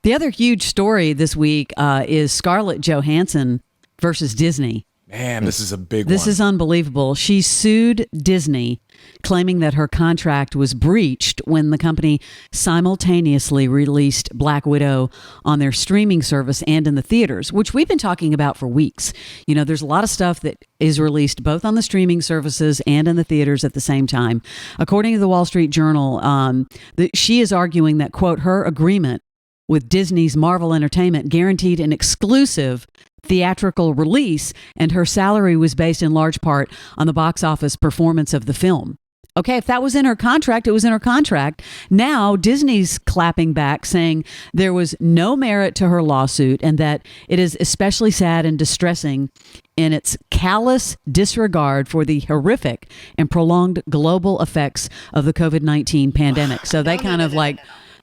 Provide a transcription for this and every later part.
The other huge story this week is Scarlett Johansson versus Disney. Man, this is a big one. This is unbelievable. She sued Disney, claiming that her contract was breached when the company simultaneously released Black Widow on their streaming service and in the theaters, which we've been talking about for weeks. You know, there's a lot of stuff that is released both on the streaming services and in the theaters at the same time. According to the Wall Street Journal, she is arguing that, quote, her agreement with Disney's Marvel Entertainment guaranteed an exclusive theatrical release, and her salary was based in large part on the box office performance of the film. Okay, if that was in her contract, it was in her contract. Now, Disney's clapping back, saying there was no merit to her lawsuit and that it is especially sad and distressing in its callous disregard for the horrific and prolonged global effects of the COVID-19 pandemic. So they kind of like...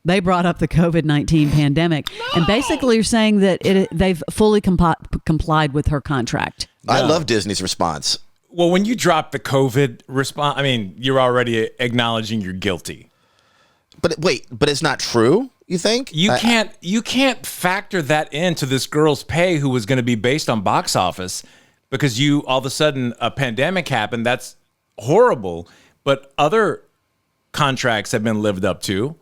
They brought up the COVID-19 pandemic and basically are saying that they've fully complied with her contract. I love Disney's response. Well, when you drop the COVID response, I mean, you're already acknowledging you're guilty. But wait, but it's not true, you think? You can't factor that into this girl's pay who was going to be based on box office because all of a sudden a pandemic happened. That's horrible. But other contracts have been lived up to.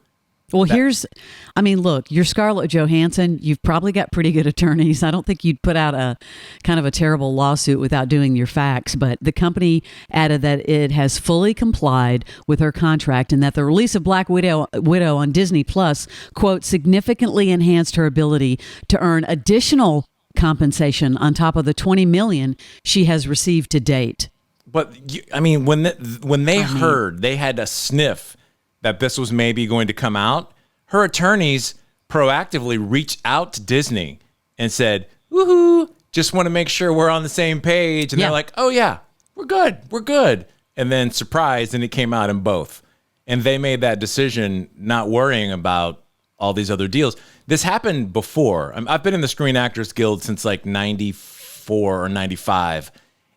Well, look, you're Scarlett Johansson. You've probably got pretty good attorneys. I don't think you'd put out a kind of a terrible lawsuit without doing your facts. But the company added that it has fully complied with her contract and that the release of Black Widow on Disney Plus, quote, significantly enhanced her ability to earn additional compensation on top of the $20 million she has received to date. But when they heard, they had a sniff that this was maybe going to come out, her attorneys proactively reached out to Disney and said, woohoo, just want to make sure we're on the same page. And they're like, oh yeah, we're good. And then surprised, and it came out in both. And they made that decision not worrying about all these other deals. This happened before. I've been in the Screen Actors Guild since like 94 or 95.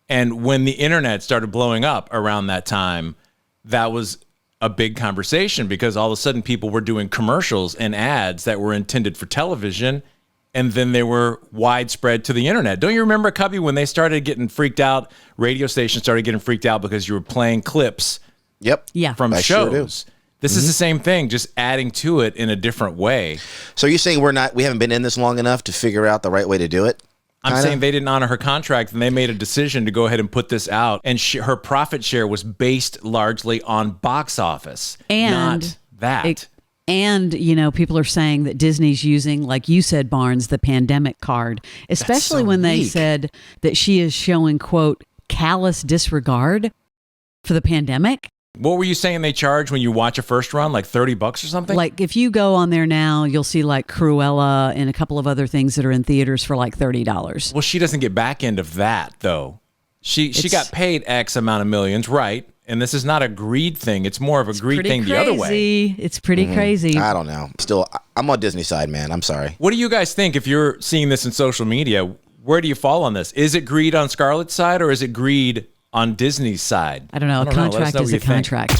And when the internet started blowing up around that time, that was a big conversation because all of a sudden people were doing commercials and ads that were intended for television, and then they were widespread to the internet. Don't you remember, Cubby, when they started getting freaked out, radio stations started getting freaked out because you were playing clips from shows? Sure. This is the same thing, just adding to it in a different way. So you're saying we haven't been in this long enough to figure out the right way to do it? I'm saying they didn't honor her contract, and they made a decision to go ahead and put this out. And her profit share was based largely on box office, not that. People are saying that Disney's using, like you said, Barnes, the pandemic card, especially when they said that she is showing, quote, callous disregard for the pandemic. What were you saying they charge when you watch a first run, like $30 or something? Like if you go on there now, you'll see like Cruella and a couple of other things that are in theaters for like $30. Well, she doesn't get back end of that though. She got paid X amount of millions, right? And this is not a greed thing. It's more of a greed thing the other way. It's pretty crazy. I don't know. Still, I'm on Disney's side, man. I'm sorry. What do you guys think if you're seeing this in social media? Where do you fall on this? Is it greed on Scarlett's side or is it greed on Disney's side? I don't know. A contract is a contract.